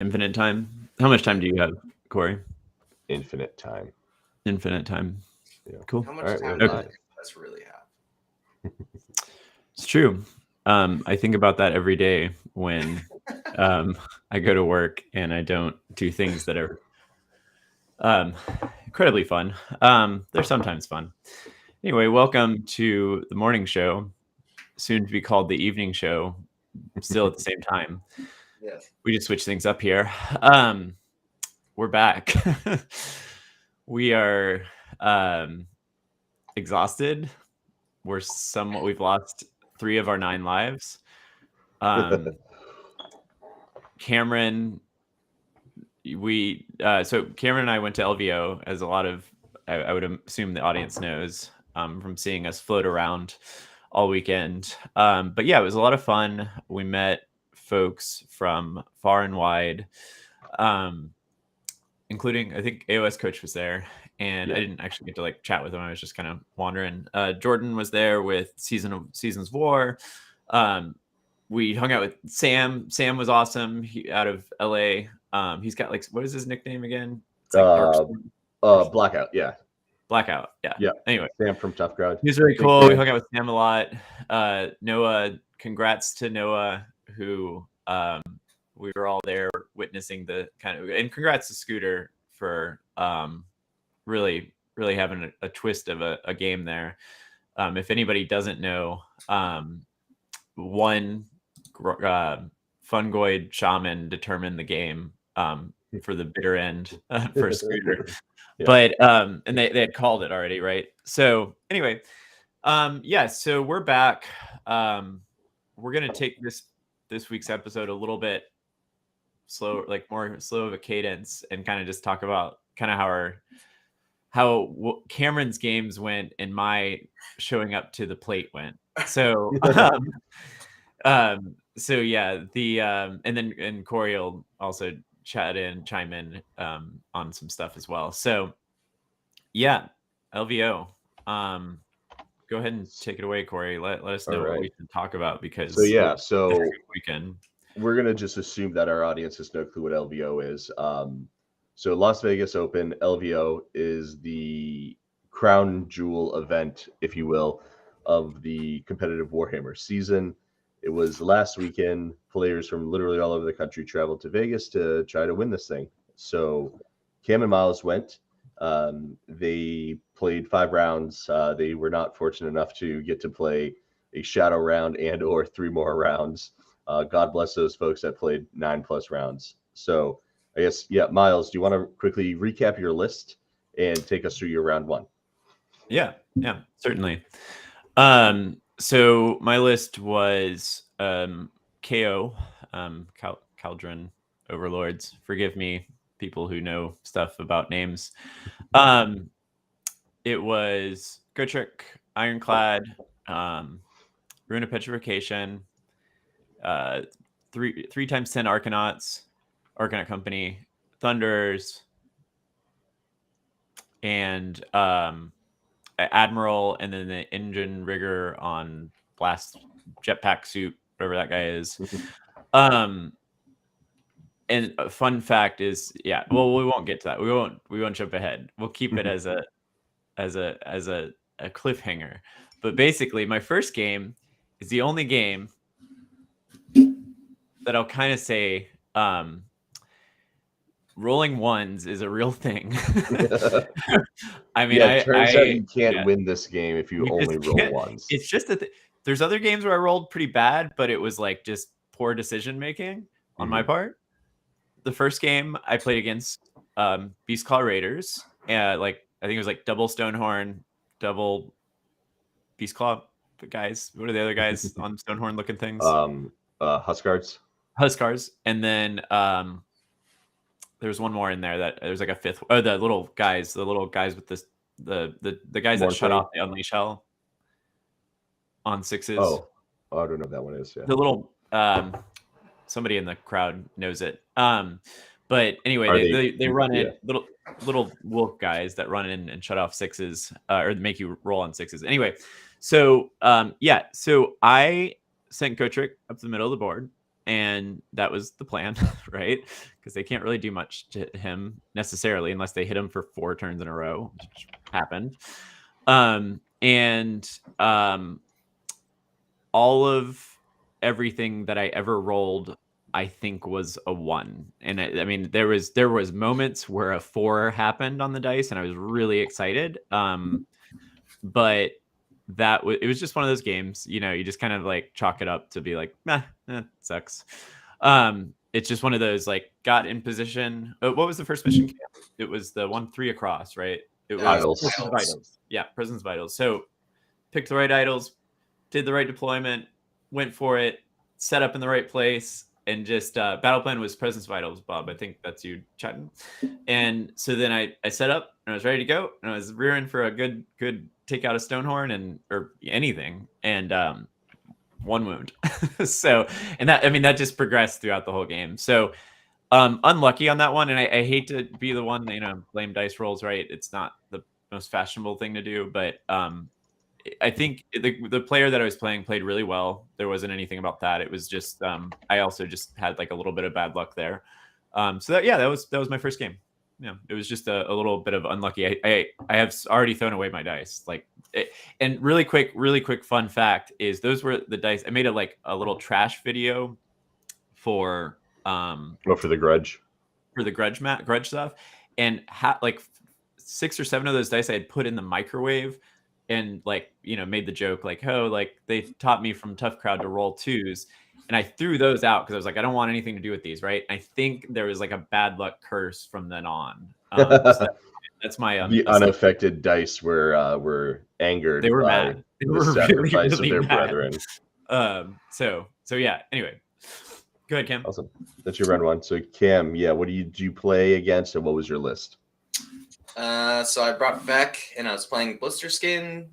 Infinite time. How much time do you have, Korey? Infinite time. Infinite time. Yeah. Cool. How much All right, time we're does live. us really have? It's true. I think about that every day when I go to work and I don't do things that are incredibly fun. They're sometimes fun. Anyway, welcome to the morning show, soon to be called the evening show, still at the same time. Yes. We just switch things up here. We're back. We are exhausted. We've lost 3 of our 9 lives. Cameron, so Cameron and I went to LVO, as a lot of I would assume the audience knows from seeing us float around all weekend. But yeah, it was a lot of fun. We met folks from far and wide, including, I think AOS coach was there, and I didn't actually get to chat with him. I was just kind of wandering. Jordan was there with Seasons War. We hung out with Sam. Sam was awesome. Out of LA. He's got what is his nickname again? It's Blackout. Yeah. Blackout. Yeah. Yeah. Anyway, Sam from Tough Crowd. He was really cool. We hung out with Sam a lot. Noah, congrats to Noah, who we were all there witnessing the and congrats to Scooter for really having a twist of a game there. If anybody doesn't know, one fungoid shaman determined the game for the bitter end for Scooter. Yeah. But and they had called it already, right? So anyway, so we're back. We're gonna take this week's episode a little bit slow, more slow of a cadence, and kind of just talk about how Cameron's games went and my showing up to the plate went. So so yeah, and Korey will also chime in on some stuff as well. So yeah, LVO. Go ahead and take it away, Korey. Let us know what we can talk about, because so weekend. We're gonna just assume that our audience has no clue what LVO is. So Las Vegas Open, LVO is the crown jewel event, if you will, of the competitive Warhammer season. It was last weekend. Players from literally all over the country traveled to Vegas to try to win this thing. So Cam and Miles went. They played 5 rounds. They were not fortunate enough to get to play a shadow round and or 3 more rounds. God bless those folks that played 9+ rounds. So I guess, Miles, do you want to quickly recap your list and take us through your round 1? Yeah, certainly. So my list was KO, Cauldron Overlords. Forgive me, people who know stuff about names. It was Gotrek, Ironclad, Rune of Petrification, 3 times 10 Arcanauts, Arcanaut Company, Thunders, and Admiral, and then the engine rigger on Blast Jetpack Suit, whatever that guy is. And a fun fact is, well, we won't get to that. We won't jump ahead. We'll keep it as a cliffhanger. But basically, my first game is the only game that I'll kind of say rolling ones is a real thing. I mean, it turns out you can't win this game if you only roll ones. It's just that there's other games where I rolled pretty bad, but it was just poor decision making on my part. The first game I played against Beastclaw Raiders, I think it was double Stonehorn, double Beastclaw guys. What are the other guys on Stonehorn looking things? Huskars, and then there's one more in there that there's a 5th. Oh, the little guys with this the guys that shut off the Unleash Hell on 6s. Oh, I don't know what that one is. Yeah. The little somebody in the crowd knows it. But anyway, they run in little wolf guys that run in and shut off 6s or make you roll on 6s. Anyway, so so I sent Gotrek up to the middle of the board, and that was the plan, right? Because they can't really do much to him necessarily unless they hit him for 4 turns in a row, which happened. All of everything that I ever rolled, I think, was a 1. And I mean, there was moments where a 4 happened on the dice, and I was really excited. But it was just one of those games, you know, you just kind of like chalk it up to be like, sucks. It's just one of those, like, got in position. What was the first mission camp? It was the 1-3 across, right? It was Idols. Prisons of Idols. Yeah, Prisons of Idols. So picked the right idols, did the right deployment, went for it, set up in the right place, and just battle plan was Presence of Idols, Bob. I think that's you chatting. And so then I set up and I was ready to go, and I was rearing for a good take out a Stonehorn or anything, and 1 wound. So, and that just progressed throughout the whole game. So unlucky on that one, and I hate to be the one, you know, blame dice rolls, right? It's not the most fashionable thing to do, but I think the player that I was playing played really well. There wasn't anything about that. It was just I also just had like a little bit of bad luck there. So that was my first game. Yeah, it was just a little bit of unlucky. I have already thrown away my dice. And really quick fun fact is those were the dice. I made a little trash video for for the grudge grudge stuff, and like 6 or 7 of those dice I had put in the microwave, and like, you know, made the joke like, oh, like they taught me from Tough Crowd to roll 2s, and I threw those out because I was like, I don't want anything to do with these, right? I think there was like a bad luck curse from then on. So that's my the unaffected dice were angered. They were mad. They were sacrifice really of their mad. brethren. So yeah. Anyway, go ahead, Cam. Awesome. That's your run one. So Cam, yeah, what do you play against, and what was your list? So I brought Beck, and I was playing Blister Skin.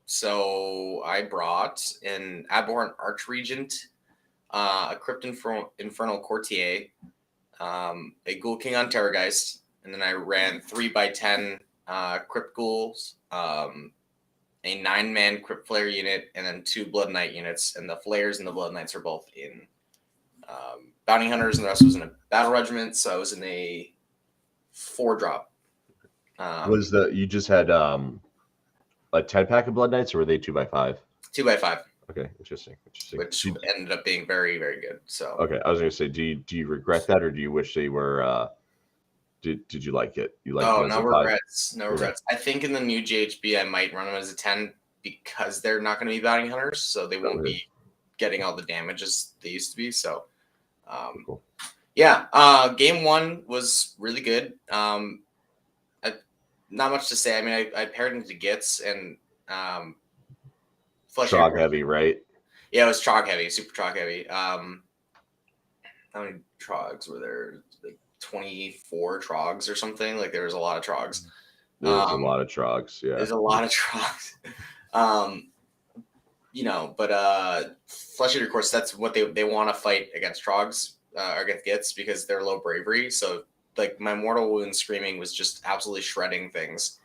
So I brought an Abhorrent Archregent, a Crypt Infernal Courtier, a Ghoul King on Terrorgeist, and then I ran 3x10 Crypt Ghouls, a 9-man Crypt Flare unit, and then 2 Blood Knight units. And the Flares and the Blood Knights are both in Bounty Hunters, and the rest was in a Battle Regiment. So I was in a 4-drop. You just had a 10-pack of Blood Knights, or were they 2x5? 2x5. Okay, interesting. Which ended up being very, very good. So okay, I was going to say, do you regret that, or do you wish they were? Did you like it? You like? No regrets. No regrets. I think in the new GHB I might run them as a 10 because they're not going to be Bounty Hunters, so they won't be getting all the damage as they used to be. So, cool. Yeah. Game 1 was really good. Not much to say. I mean, I paired into Gits and Flesh Trog heavy, right? Yeah, it was Trog heavy, super Trog heavy. How many Trogs were there? Like 24 Trogs or something. Like there was a lot of Trogs. There's a lot of Trogs. Yeah, there's a lot of Trogs. You know, but Flesh Eater, of course, that's what they want to fight against Trogs or against Gits because they're low bravery. So like my Mortal Wound Screaming was just absolutely shredding things.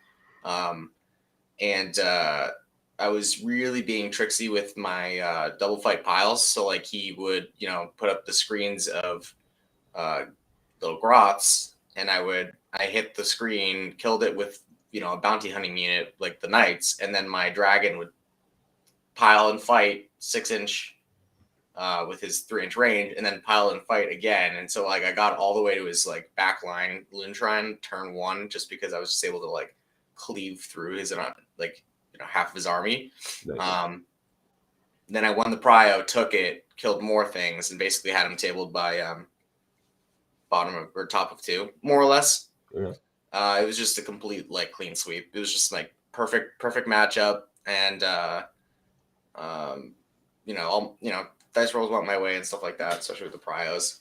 And I was really being tricksy with my double fight piles. So like he would, you know, put up the screens of little grots, and I hit the screen, killed it with, you know, a bounty hunting unit like the Knights, and then my dragon would pile and fight 6-inch with his 3-inch range, and then pile and fight again. And so like I got all the way to his like backline Loon Shrine turn 1 just because I was just able to like cleave through his like, you know, half of his army. Nice. Then I won the prio, took it, killed more things, and basically had him tabled by bottom of, or top of 2, more or less. Yeah. It was just a complete like clean sweep. It was just like perfect matchup, and you know, dice rolls went my way and stuff like that, especially with the prios.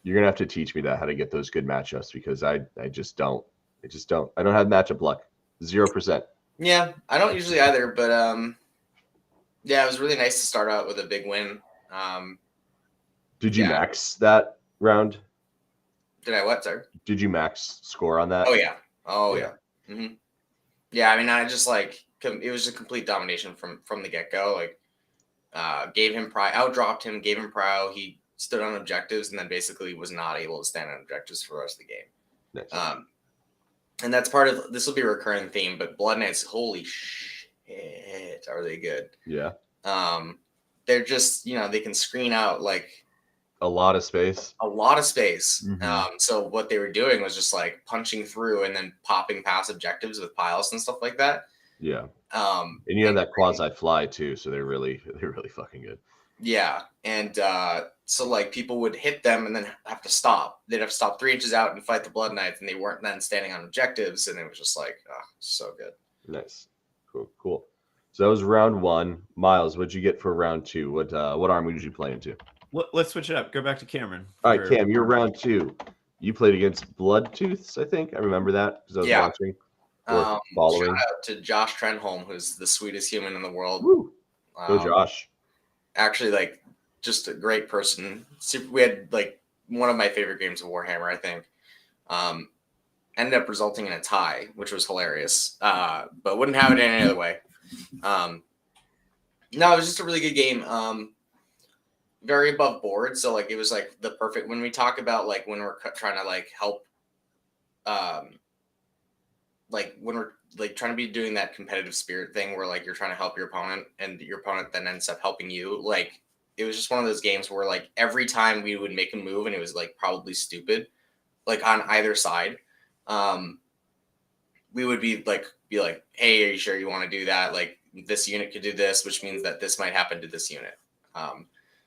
You're gonna have to teach me how to get those good matchups, because I just don't. I don't have matchup luck. 0%. Yeah, I don't usually either, but yeah, it was really nice to start out with a big win. Did you max that round? Did I what, sir? Did you max score on that? Oh yeah. Mm-hmm. Yeah, I mean, I just like, it was a complete domination from the get-go. Like gave him prio, outdropped him, gave him prio. He stood on objectives and then basically was not able to stand on objectives for the rest of the game. Nice. And that's part of this will be a recurring theme, but Blood Knights, holy shit, are they good? Yeah. They're just, they can screen out like a lot of space. So what they were doing was just like punching through and then popping past objectives with piles and stuff like that. Yeah. And you have that quasi fly too, so they're really fucking good. Yeah. And so like people would hit them and then have to stop. They'd have to stop 3 inches out and fight the Blood Knights, and they weren't then standing on objectives, and it was just like, oh, so good. Nice. Cool. So that was round 1. Miles, what'd you get for round 2? What army did you play into? Let's switch it up. Go back to Cameron. All right, Cam, you're round 2. You played against Bloodtooths, I think. I remember that because I was watching. Following. Shout out to Josh Trenholm, who's the sweetest human in the world. Woo. Go Josh. Actually, like, just a great person. We had like one of my favorite games of Warhammer, I think. Ended up resulting in a tie, which was hilarious. But wouldn't have it any other way. No, it was just a really good game. Very above board, so like it was like the perfect when we talk about like when we're trying to like help, like when we're like trying to be doing that competitive spirit thing where like you're trying to help your opponent and your opponent then ends up helping you. Like it was just one of those games where like every time we would make a move and it was like probably stupid, like on either side, we would be like, hey, are you sure you want to do that? Like this unit could do this, which means that this might happen to this unit.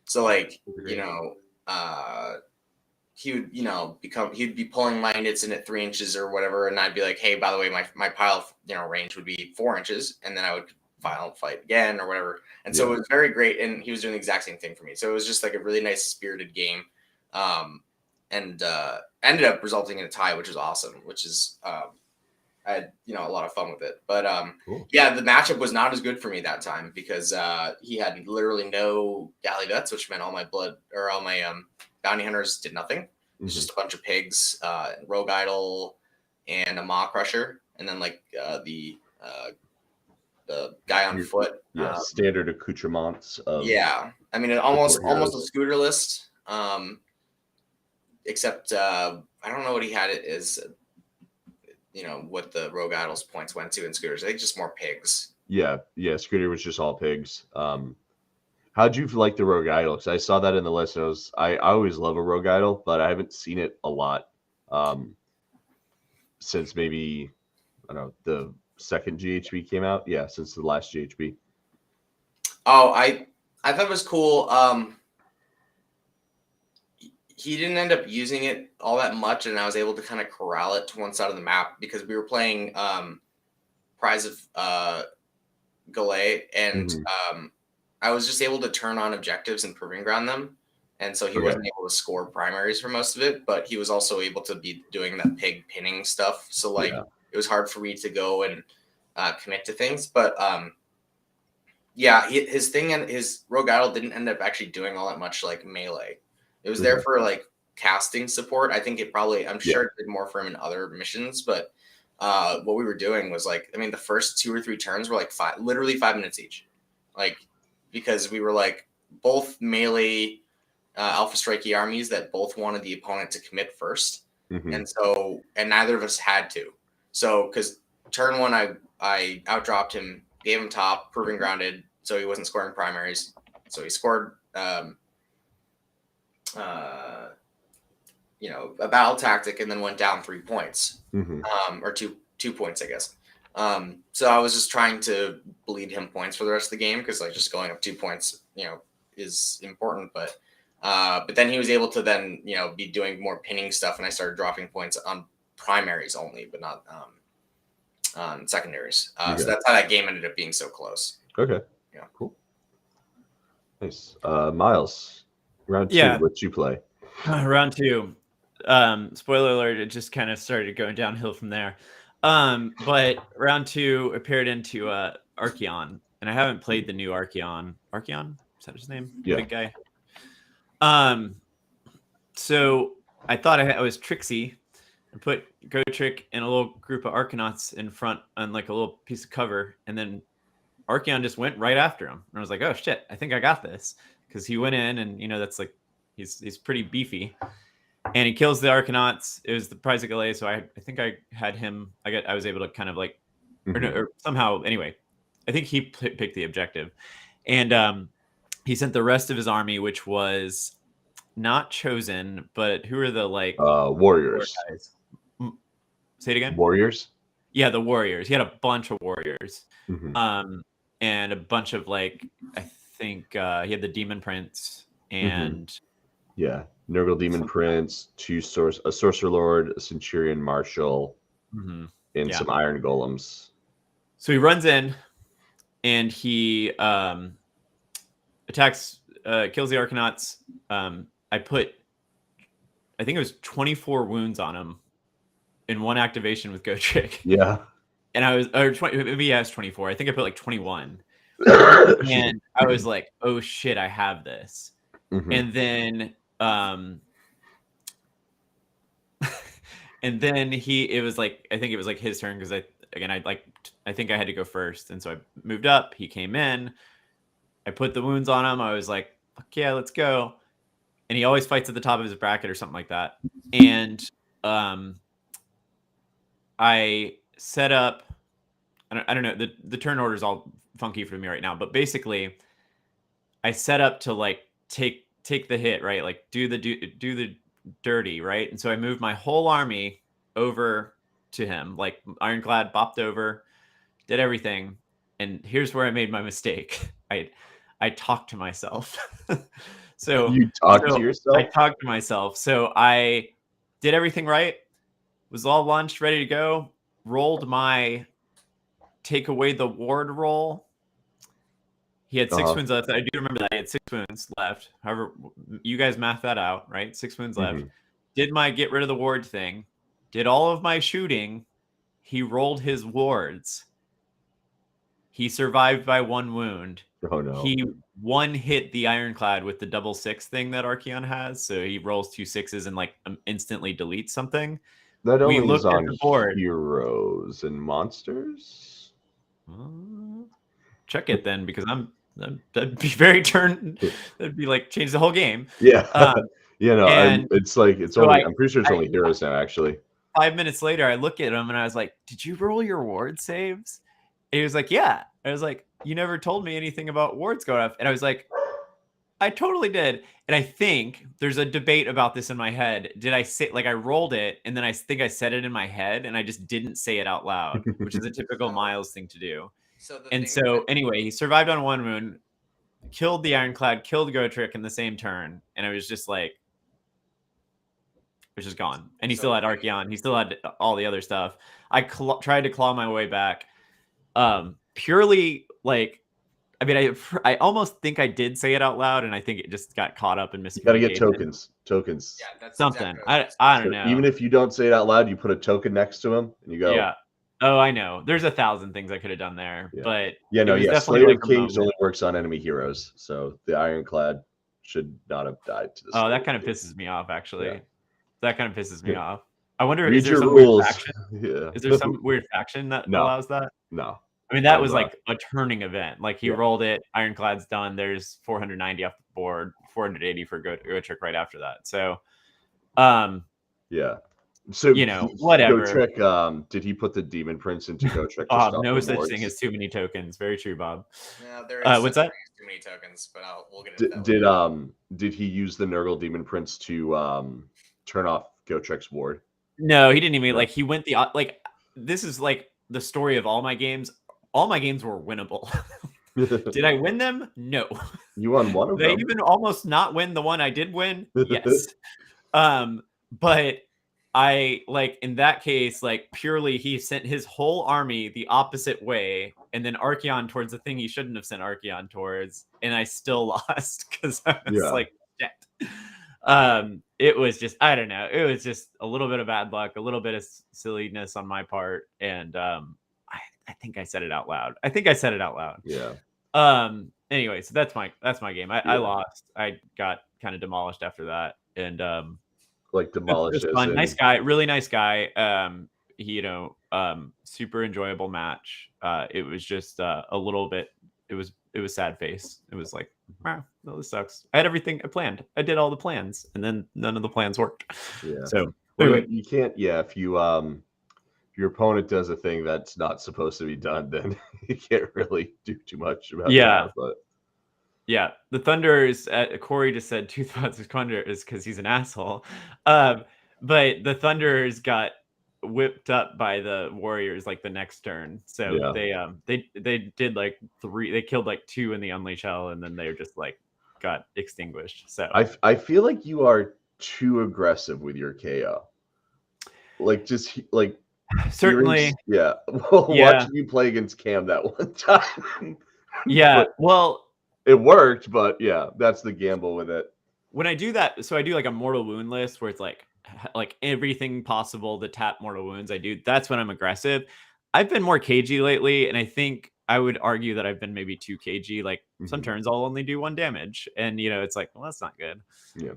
So like, he would, he'd be pulling my units in at 3 inches or whatever. And I'd be like, hey, by the way, my pile, range would be 4 inches. And then I would fight again or whatever. And so it was very great. And he was doing the exact same thing for me. So it was just like a really nice spirited game. And ended up resulting in a tie, which was awesome, which is, I had, a lot of fun with it. But cool. Yeah, the matchup was not as good for me that time because he had literally no galley vets, which meant all my bounty hunters did nothing. It was just a bunch of pigs, rogue idol, and a maw crusher, and then like the guy on foot. Yeah, standard accoutrements. I mean, almost a scooter list. Except I don't know what he had it is. What the rogue idols points went to in scooters. I think just more pigs. Yeah, scooter was just all pigs. How'd you like the rogue idol? Because I saw that in the list. And I always love a rogue idol, but I haven't seen it a lot since maybe, I don't know, the second GHB came out. Yeah, since the last GHB. Oh, I thought it was cool. He didn't end up using it all that much, and I was able to kind of corral it to one side of the map because we were playing Prize of Galay, and I was just able to turn on objectives and proving ground them, and so he wasn't able to score primaries for most of it, but he was also able to be doing that pig pinning stuff. So like it was hard for me to go and commit to things, but his thing and his rogue idol didn't end up actually doing all that much like melee. It was there for like casting support. I think I'm sure it did more for him in other missions, but what we were doing was like, I mean, the first 2 or 3 turns were like literally 5 minutes each. Like, because we were like both melee Alpha Strikey armies that both wanted the opponent to commit first. And neither of us had to. So, because turn 1, I outdropped him, gave him top, proving grounded, so he wasn't scoring primaries. So he scored, a battle tactic and then went down 3 points, or two points, I guess. So I was just trying to bleed him points for the rest of the game because like just going up 2 points, is important. But then he was able to then be doing more pinning stuff, and I started dropping points on primaries only, but not on secondaries. So that's how that game ended up being so close. Okay. Yeah. Cool. Nice. Miles, round 2. What'd you play? Round 2. Spoiler alert, it just kind of started going downhill from there. But round 2 appeared into Archeon, and I haven't played the new Archeon. Archeon? Is that his name? Yeah. Big guy. So I thought I was tricksy and put Go Trick and a little group of Arcanauts in front on like a little piece of cover, and then Archeon just went right after him. And I was like, oh shit, I think I got this. Because he went in and, you know, that's like, he's pretty beefy. And he kills the Arcanauts. It was the Prize of Galay, so I think I had him. I was able to kind of like, or somehow, anyway, I think he picked the objective. And he sent the rest of his army, which was not chosen, but who are the like warriors? Guys? Say it again. Warriors. Yeah, the warriors. He had a bunch of warriors, and a bunch of like I think he had the Demon Prince and yeah, Nurgle Demon Prince, a Sorcerer Lord, a Centurion Marshal, and some Iron Golems. So he runs in, and he attacks, kills the Arcanauts. I think it was 24 wounds on him in one activation with Go Trick. Yeah. And I was, or 20, maybe he has 24. I think I put like 21. And I was like, oh shit, I have this. And then, and then it was like, I think it was like his turn because I think I had to go first. And so I moved up. He came in. I put the wounds on him. I was like, fuck yeah, let's go. And he always fights at the top of his bracket or something like that. And I set up, I don't know, the turn order is all funky for me right now, but basically I set up to like take the hit, right? Like do the dirty, right? And so I moved my whole army over to him, like Ironclad bopped over, did everything. And here's where I made my mistake. I talked to myself. So you talked to yourself? I talked to myself. So I did everything right, was all launched, ready to go, rolled my take away the ward roll. He had 6 wounds left. I do remember that. He had 6 wounds left. However, you guys math that out, right? 6 wounds left. Did my get rid of the ward thing. Did all of my shooting. He rolled his wards. He survived by 1 wound. Oh no. He one hit the Ironclad with the 6/6 thing that Archeon has. So he rolls 2 6s and like instantly deletes something. That only is on the board. Heroes and monsters. Check it then, because that'd be very that'd be like change the whole game. Yeah. Yeah, no, it's like so only I'm pretty sure it's only heroes now, actually. 5 minutes later, I look at him and I was like, "Did you roll your ward saves?" And he was like, "Yeah." I was like, "You never told me anything about wards going off." And I was like, "I totally did." And I think there's a debate about this in my head. Did I say, like, I rolled it and then I think I said it in my head and I just didn't say it out loud, which is a typical Miles thing to do. So anyway, he survived on 1 wound, killed the Ironclad, killed Gotrek in the same turn, and I was just like, which is gone. And he still had Archeon. He still had all the other stuff. I tried to claw my way back. Purely like, I mean, I almost think I did say it out loud, and I think it just got caught up in miscommunication. You gotta get tokens. Yeah, that's something. Exactly I don't know. Even if you don't say it out loud, you put a token next to him, and you go. Yeah. Oh, I know. There's 1,000 things I could have done there, but yeah, no, yeah. Slayer of Kings only works on enemy heroes, so the Ironclad should not have died to this. Oh, that kind of pisses me off, actually. Yeah. That kind of pisses me off. I wonder, is there some weird faction? Is there some weird faction that allows that? No. I mean, that was like a turning event. Like he rolled it, Ironclad's done. There's 490 off the board, 480 for Gotrek right after that. So, yeah. So whatever. Gotrek, did he put the Demon Prince into Gotrek? Bob, no such thing as too many tokens. Very true, Bob. Yeah, there is what's that? Too many tokens, but we'll get into that. Did he use the Nurgle Demon Prince to turn off Gotrek's ward? No, he didn't even like. He went this is like the story of all my games. All my games were winnable. Did I win them? No. You won one of them. Did I even almost not win the one I did win? Yes. But I like in that case, like purely he sent his whole army the opposite way, and then Archeon towards the thing he shouldn't have sent Archeon towards, and I still lost because I was like, shit. It was just, I don't know. It was just a little bit of bad luck, a little bit of silliness on my part, and I think I said it out loud. Yeah. Anyway, so that's my game. I lost. I got kind of demolished after that, and like demolished. Fun. Nice guy, really nice guy. He, super enjoyable match. It was just a little bit it was sad face. It was like, wow, no, this sucks. I had everything I planned. I did all the plans, and then none of the plans worked. Yeah. So well, anyway, you can't. Yeah, if your opponent does a thing that's not supposed to be done, then you can't really do too much about that. But yeah, the Thunders. Korey just said 2 thoughts of Thunder is because he's an asshole. But the Thunders got whipped up by the Warriors like the next turn. So they did like 3. They killed like 2 in the Unleash Hell, and then they just like got extinguished. So I feel like you are too aggressive with your KO. Like just like certainly, yeah. Watching you play against Cam that one time. Yeah, well, it worked, but yeah, that's the gamble with it. When I do that, so I do like a mortal wound list where it's like everything possible to tap mortal wounds. I do. That's when I'm aggressive. I've been more cagey lately, and I think I would argue that I've been maybe too cagey. Like some turns I'll only do 1 damage, and it's like, well, that's not good. Yeah.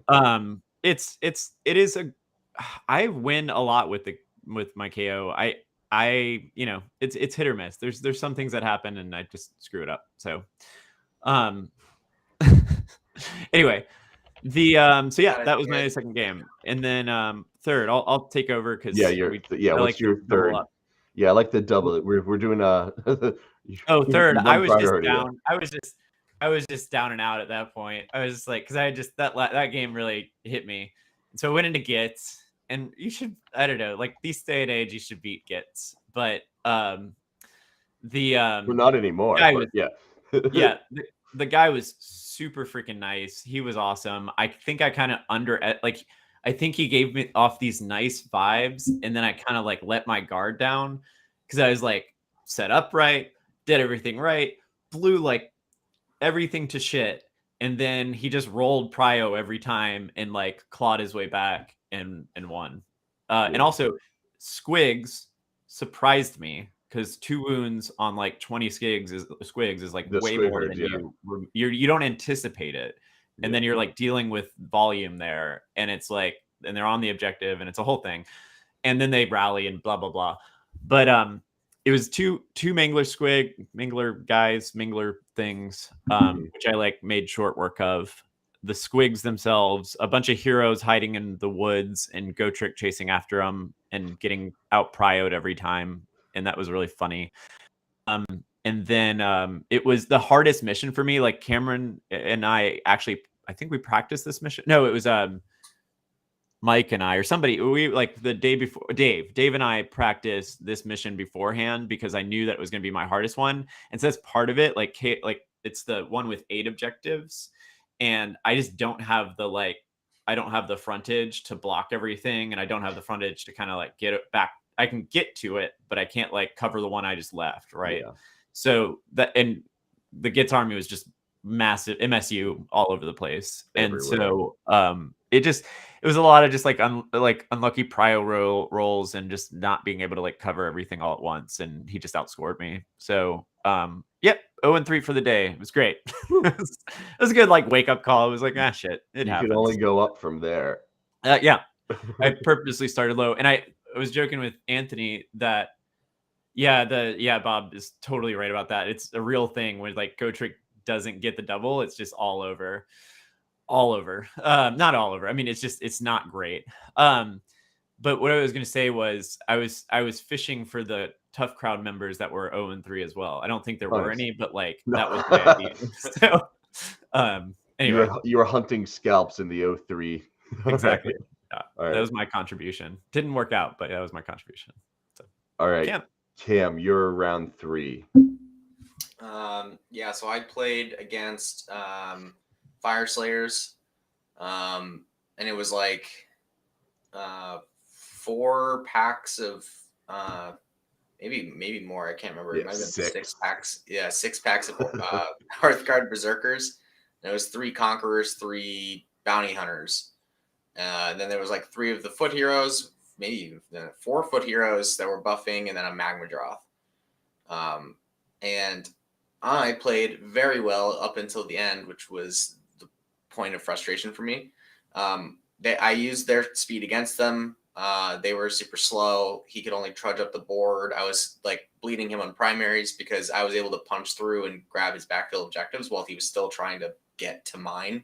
It is a. I win a lot with my KO. It's hit or miss. There's some things that happen, and I just screw it up. So, anyway. That was my second game, and then third, I'll take over because what's your third? Yeah, I like the double. We're doing third. I was just down. I was just down and out at that point. I was just like, because I just that game really hit me, and so I went into Gits, and you should, I don't know, like these day and age, you should beat Gits, but well, not anymore. Yeah. The guy was super freaking nice. He was awesome. I think I kind of I think he gave me off these nice vibes, and then I kind of like let my guard down because I was like set up right, did everything right, blew like everything to shit, and then he just rolled prio every time and like clawed his way back and won. And also Squigs surprised me, because 2 wounds on like 20 squigs is like way more than you don't anticipate it. And then you're like dealing with volume there, and it's like, and they're on the objective, and it's a whole thing. And then they rally and blah, blah, blah. But it was two mingler things, which I like made short work of. The squigs themselves, a bunch of heroes hiding in the woods, and Gotrek chasing after them and getting out prioed every time. And that was really funny. And then it was the hardest mission for me. Like Cameron and I think we practiced this mission. No, it was Mike and I, or somebody. We like the day before. Dave and I practiced this mission beforehand because I knew that it was going to be my hardest one. And so that's part of it. Like it's the one with 8 objectives, and I just don't have I don't have the frontage to block everything, and I don't have the frontage to kind of like get it back. I can get to it, but I can't like cover the one I just left. Right. Yeah. So and the Gits army was just massive MSU all over the place. Everywhere. And so it was a lot of just like unlucky prio rolls and just not being able to like cover everything all at once. And he just outscored me. So 0-3 for the day. It was great. It was a good like wake up call. It was like, shit. It happens. You can only go up from there. Yeah. I purposely started low, and I was joking with Anthony that Bob is totally right about that. It's a real thing when like Gotrek doesn't get the double. It's just all over. Not all over. I mean, it's not great. But what I was going to say was I was fishing for the tough crowd members that were 0-3 as well. I don't think there were any, but like that was my idea. So anyway, you were hunting scalps in the 0-3. Exactly. That was my contribution. Didn't work out, but that was my contribution. So, all right, Cam, you're round 3. So I played against Fire Slayers, and it was like 4 packs of maybe more. I can't remember. It might have been 6 packs. Yeah, 6 packs of Hearthguard Berserkers. And it was 3 Conquerors, 3 Bounty Hunters. And then there was like 3 of the Foot Heroes, maybe 4 Foot Heroes that were buffing, and then a Magmadroth. And I played very well up until the end, which was the point of frustration for me. I used their speed against them. They were super slow. He could only trudge up the board. I was like bleeding him on primaries because I was able to punch through and grab his backfill objectives while he was still trying to get to mine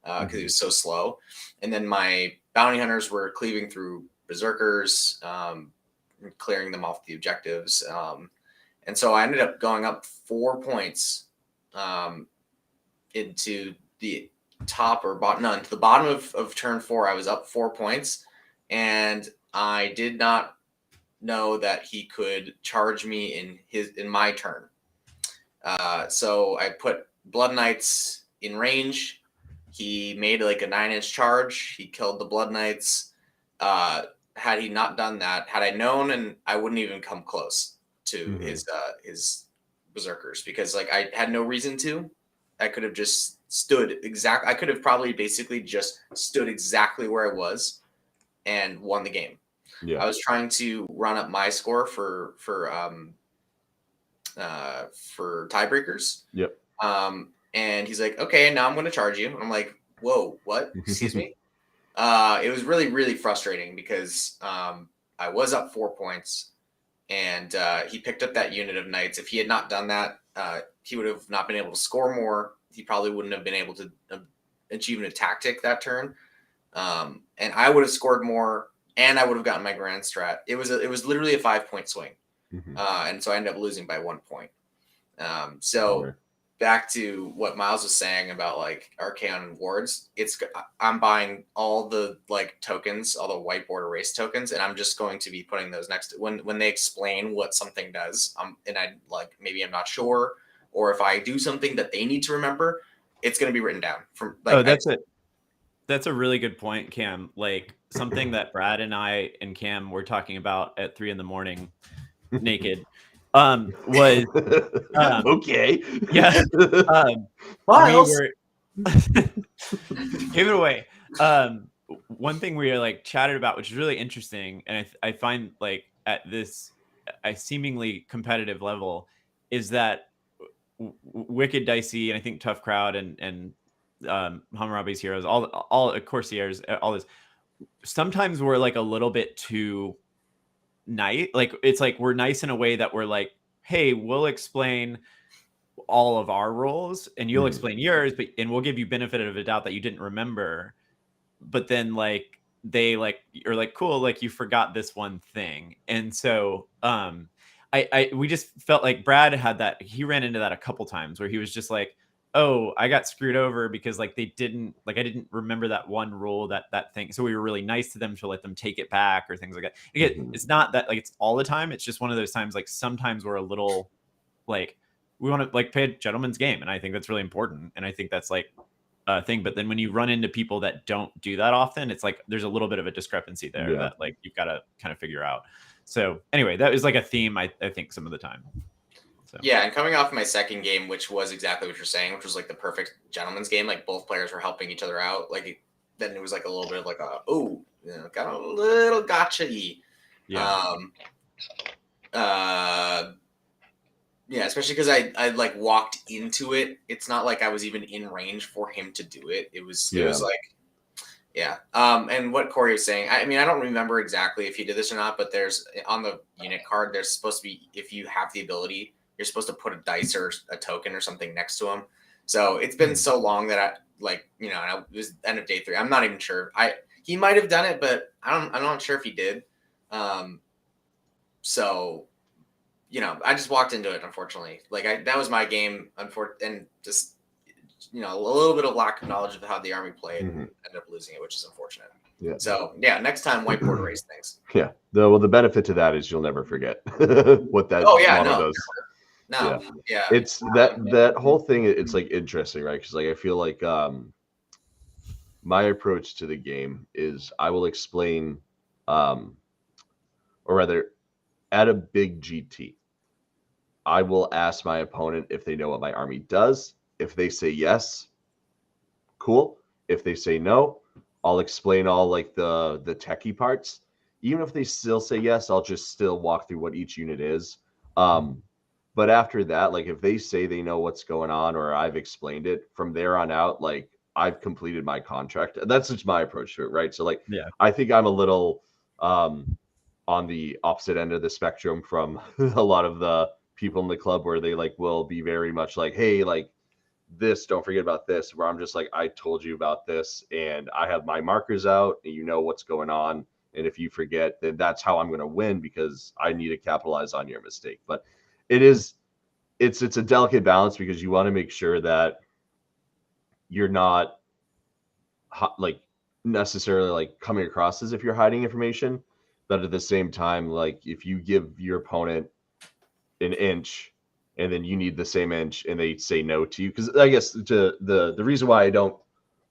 because he was so slow. And then my bounty hunters were cleaving through berserkers, clearing them off the objectives. And so I ended up going up 4 points into the top or bottom, no, into the bottom of turn 4. I was up 4 points, and I did not know that he could charge me in my turn. So I put Blood Knights in range. He made like a 9-inch charge. He killed the Blood Knights. Had he not done that, had I known, and I wouldn't even come close to his berserkers, because like I had no reason to. I could have just stood I could have probably basically just stood exactly where I was and won the game. Yeah. I was trying to run up my score for tiebreakers. Yep. And he's like, okay, now I'm going to charge you. And I'm like, whoa, what? Excuse me. It was really, really frustrating because I was up 4 points, and he picked up that unit of knights. If he had not done that, he would have not been able to score more. He probably wouldn't have been able to achieve a tactic that turn. And I would have scored more, and I would have gotten my grand strat. It was literally a 5-point swing. And so I ended up losing by 1 point. Back to what Miles was saying about like Archaon and wards, I'm buying all the like tokens, all the whiteboard erase tokens, and I'm just going to be putting those next to when they explain what something does. And I like, maybe I'm not sure, or if I do something that they need to remember, it's going to be written down from like. Oh, that's a really good point, Cam. Like something that Brad and I and Cam were talking about at 3 a.m. naked. Was okay. Yeah. Miles. Give it away. One thing we like chatted about, which is really interesting, and I find like at this a seemingly competitive level, is that Wicked, Dicey, and I think Tough Crowd and Hammurabi's Heroes, all Corsairs, all this. Sometimes we're like a little bit too nice. Like it's like we're nice in a way that we're like, hey, we'll explain all of our rules and you'll explain yours, and we'll give you benefit of a doubt that you didn't remember. But then like they like are like, cool, like you forgot this one thing. And so we just felt like Brad had that, he ran into that a couple times where he was just like, oh, I got screwed over because like I didn't remember that one rule, that thing. So we were really nice to them to let them take it back or things like that. Again, it's not that like it's all the time. It's just one of those times, like sometimes we're a little like, we want to like play a gentleman's game. And I think that's really important. And I think that's like a thing. But then when you run into people that don't do that often, it's like, there's a little bit of a discrepancy there that like, you've got to kind of figure out. So anyway, that was like a theme, I think some of the time. So. Yeah, and coming off my second game, which was exactly what you're saying, which was like the perfect gentleman's game, like both players were helping each other out. Like then it was like a little bit of like got a little gotcha-y. Yeah. Yeah, especially because I like walked into it. It's not like I was even in range for him to do it. It was like, yeah. And what Korey was saying, I mean, I don't remember exactly if he did this or not, but there's on the unit card, there's supposed to be, if you have the ability, you're supposed to put a dice or a token or something next to him. So it's been so long that I like, you know, and it was end of day 3. I'm not even sure. He might have done it, but I'm not sure if he did. So, you know, I just walked into it, unfortunately. Like that was my game, and just, you know, a little bit of lack of knowledge of how the army played and ended up losing it, which is unfortunate. Yeah. So yeah, next time whiteboard erase things. Yeah. The benefit to that is you'll never forget what that model does. No, yeah. It's that whole thing. It's like interesting, right? Because like I feel like my approach to the game is I will explain, or rather, at a big GT, I will ask my opponent if they know what my army does. If they say yes, cool. If they say no, I'll explain all like the techie parts. Even if they still say yes, I'll just still walk through what each unit is. But after that, like if they say they know what's going on or I've explained it, from there on out, like I've completed my contract. That's just my approach to it, right? So like, I think I'm a little on the opposite end of the spectrum from a lot of the people in the club, where they like will be very much like, hey, like this, don't forget about this, where I'm just like, I told you about this and I have my markers out and you know what's going on. And if you forget, then that's how I'm going to win, because I need to capitalize on your mistake. But it's a delicate balance, because you want to make sure that you're not like necessarily like coming across as if you're hiding information, but at the same time, like if you give your opponent an inch and then you need the same inch and they say no to you, because I guess the reason why I don't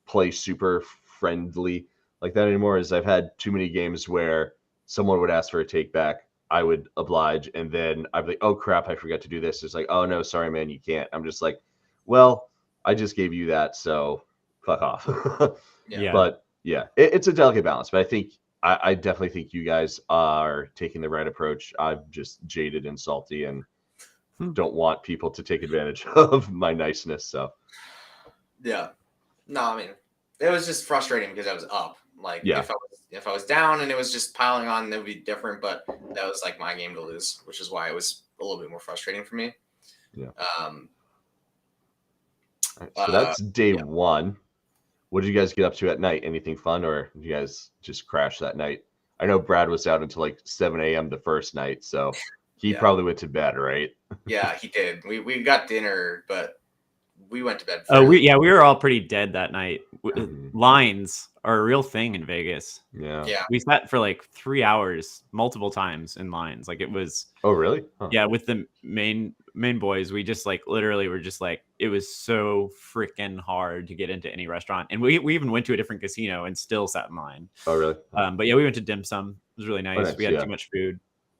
play super friendly like that anymore is I've had too many games where someone would ask for a take back, I would oblige, and then I'd be like, oh crap, I forgot to do this. It's like, oh no, sorry man, you can't. I'm just like, well, I just gave you that, so fuck off. Yeah. But yeah, it's a delicate balance. But I think I definitely think you guys are taking the right approach. I'm just jaded and salty and don't want people to take advantage of my niceness. So yeah, no, I mean, it was just frustrating because I was up. Like Yeah. if I was down and it was just piling on, that would be different. But that was like my game to lose, which is why it was a little bit more frustrating for me. Yeah. All right, so that's day one. What did you guys get up to at night? Anything fun, or did you guys just crash that night? I know Brad was out until like 7 a.m. the first night, so he probably went to bed, right? Yeah, he did. We got dinner, but we went to bed. Oh, we were all pretty dead that night. Lines are a real thing in Vegas. Yeah. We sat for like 3 hours multiple times in lines. Like it was. Oh, really? Huh. Yeah, with the main boys, we just like literally were just like, it was so freaking hard to get into any restaurant, and we even went to a different casino and still sat in line. Oh, really? But yeah, we went to dim sum. It was really nice. Nice, We had too much food.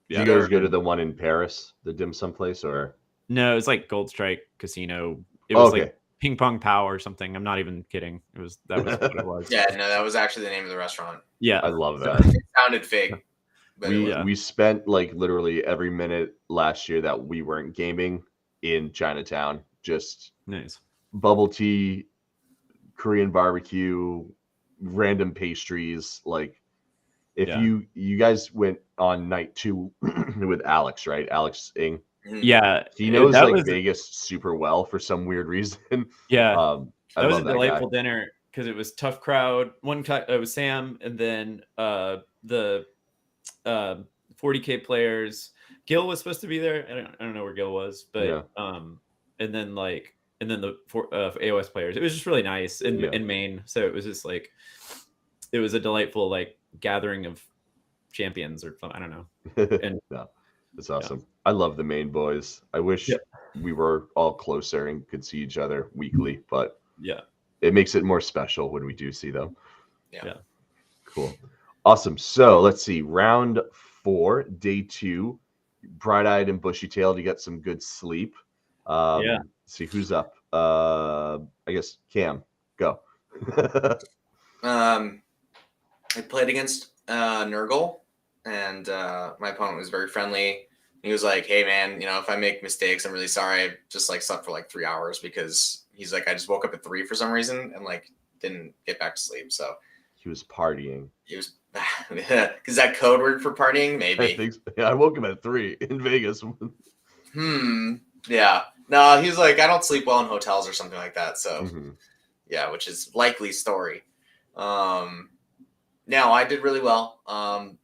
Did you guys go to the one in Paris, the dim sum place, or no? It was like Gold Strike Casino. It was like Ping Pong Pow or something. I'm not even kidding. That was what it was. Yeah, no, that was actually the name of the restaurant. Yeah, I love that. It sounded fake. But we spent like literally every minute last year that we weren't gaming in Chinatown, just nice bubble tea, Korean barbecue, random pastries. Like if you guys went on night 2 with Alex, right? Alex Ng. Yeah, he knows like Vegas super well for some weird reason. Yeah, that was a delightful dinner because it was tough crowd. It was Sam, and then the 40K players. Gil was supposed to be there. I don't know where Gil was, but and then the AOS players. It was just really nice in Maine. So it was just like it was a delightful like gathering of champions or something. I don't know. And that's awesome. I love the Maine boys. I wish we were all closer and could see each other weekly, but it makes it more special when we do see them. Yeah. Cool. Awesome. So let's see. Round 4, day 2. Bright-eyed and bushy-tailed. You got some good sleep. Let's see who's up. I guess Cam. Go. I played against Nurgle, and my opponent was very friendly. He was like, "Hey man, if I make mistakes, I'm really sorry. I just like slept for like 3 hours," because he's like, I just woke up at 3 for some reason and like didn't get back to sleep. So he was partying. He was. Is that code word for partying? Maybe. I think so. Yeah, I woke him at 3 in Vegas. Yeah. No, he was like, I don't sleep well in hotels or something like that. So, yeah, which is likely story. Now I did really well. I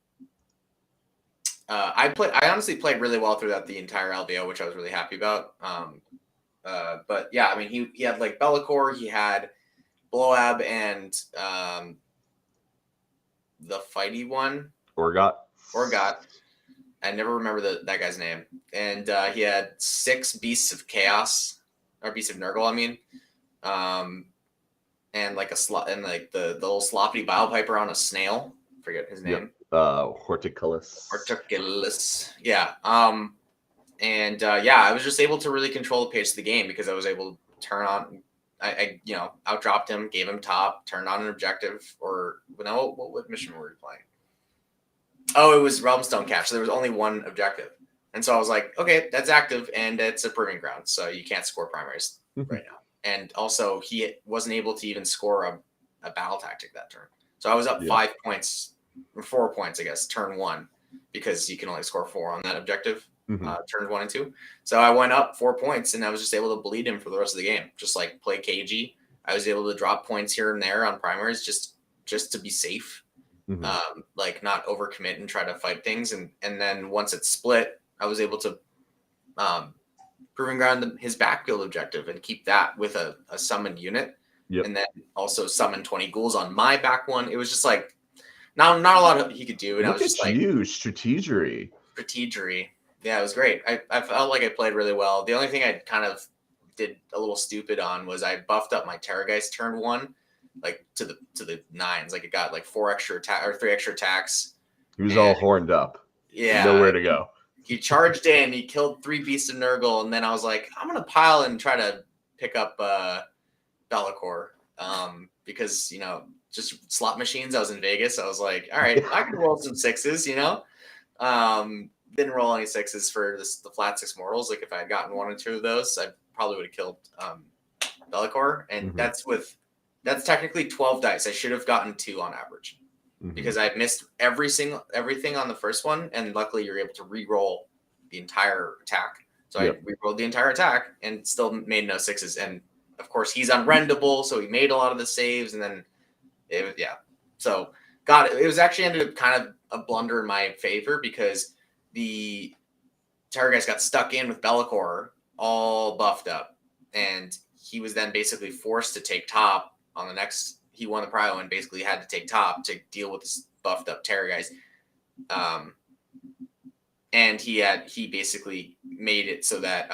honestly played really well throughout the entire LVO, which I was really happy about. But yeah, I mean, he had like Be'lakor, he had Bloab, and the fighty one, Orgot. I never remember that guy's name. And he had 6 Beasts of Chaos, or Beasts of Nurgle, I mean. And like the little sloppy Biopiper on a snail. Forget his name. Horticulus. Yeah. I was just able to really control the pace of the game because I was able to turn on. I outdropped him, gave him top, turned on an objective, what mission were we playing? Oh, it was Realmstone Cache. So there was only one objective. And so I was like, okay, that's active and it's a proving ground. So you can't score primaries right now. And also he wasn't able to even score a battle tactic that turn. So I was up 5 points 4 points, I guess, turn 1, because you can only score 4 on that objective, turns 1 and 2. So I went up 4 points, and I was just able to bleed him for the rest of the game. Just like play cagey. I was able to drop points here and there on primaries just to be safe, like not overcommit and try to fight things. And then once it's split, I was able to proving ground his backfield objective and keep that with a summoned unit, and then also summon 20 ghouls on my back one. It was just like not a lot he could do, and I was just like strategery. Yeah, it was great. I felt like I played really well. The only thing I kind of did a little stupid on was I buffed up my Terrorgeist turn 1, like to the 9s. Like it got like 4 extra attack or 3 extra attacks. He was all horned up. Yeah, nowhere to go. He charged in. He killed 3 Beasts of Nurgle, and then I was like, I'm gonna pile and try to pick up Be'lakor, because just slot machines. I was in Vegas. I was like, all right, I can roll some 6s. Didn't roll any 6s for the flat 6 mortals. Like if I had gotten 1 or 2 of those, I probably would have killed Be'lakor, and that's technically 12 dice. I should have gotten 2 on average, because I missed everything on the first one, and luckily you're able to re-roll the entire attack. So I re-rolled the entire attack and still made no 6s. And of course he's unrendable, so he made a lot of the saves, and then so it was actually ended up kind of a blunder in my favor, because the Terrorgeist got stuck in with Be'lakor all buffed up, and he was then basically forced to take top on the next. He won the prio and basically had to take top to deal with this buffed up Terrorgeist. And he basically made it so that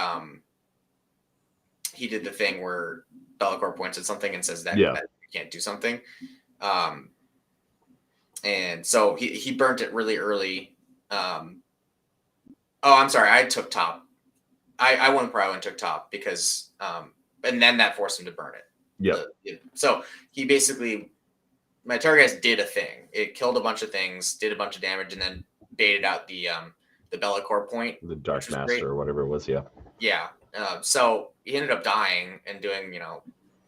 he did the thing where Be'lakor points at something and says that you can't do something. And so he burnt it really early. I'm sorry, I took top. I won prio and took top because and then that forced him to burn it. So he basically, my Terrorgeist did a thing. It killed a bunch of things, did a bunch of damage, and then baited out the Be'lakor point, the Dark Master or whatever it was. So he ended up dying and doing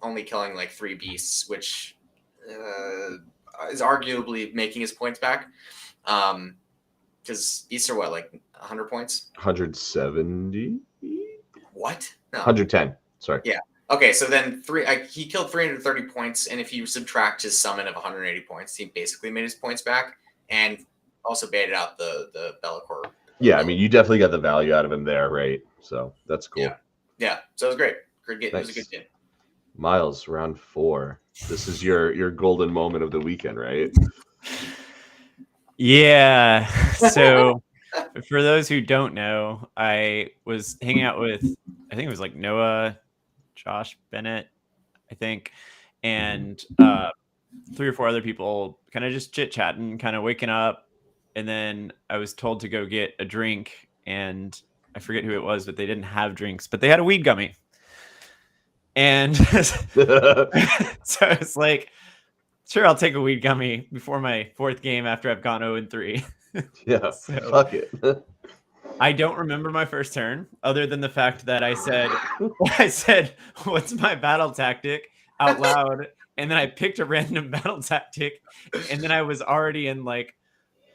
only killing like 3 beasts, which is arguably making his points back, because beasts are what, like 100 points, 170, what, no, 110, sorry. Okay, so then he killed 330 points, and if you subtract his summon of 180 points, he basically made his points back, and also baited out the Be'lakor. I mean, you definitely got the value out of him there, right? So that's cool. So it was great. It was a good game. Miles, round 4. This is your golden moment of the weekend, right? Yeah. So for those who don't know, I was hanging out with, I think it was like Noah, Josh Bennett, I think, and 3 or 4 other people, kind of just chit chatting, kind of waking up. And then I was told to go get a drink, and I forget who it was, but they didn't have drinks, but they had a weed gummy. And so I was like, sure, I'll take a weed gummy before my 4th game after I've gone 0-3. Fuck it. I don't remember my first turn, other than the fact that I said, what's my battle tactic out loud? And then I picked a random battle tactic, and then I was already in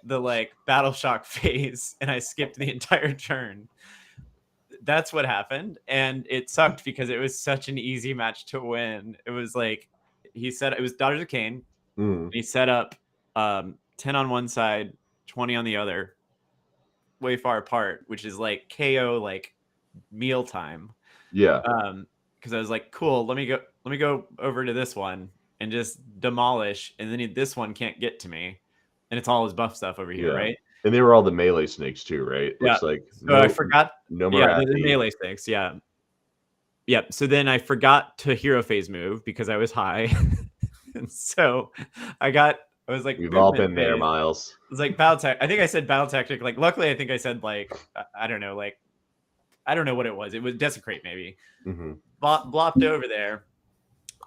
the battle shock phase, and I skipped the entire turn. That's what happened, and it sucked because it was such an easy match to win. It was like, he said it was Daughters of Cain. He set up 10 on one side, 20 on the other, way far apart, which is like KO, like mealtime. Because I was like, cool, let me go over to this one and just demolish, and then this one can't get to me, and it's all his buff stuff over here, right? And they were all the melee snakes too, right? Looks like I forgot. No more. The melee snakes. So then I forgot to hero phase move because I was high, and so I was like, we've all been there, Miles. It was like battle tactic. I think I said battle tactic. Like, luckily, I think I said I don't know, I don't know what it was. It was desecrate maybe. Blopped over there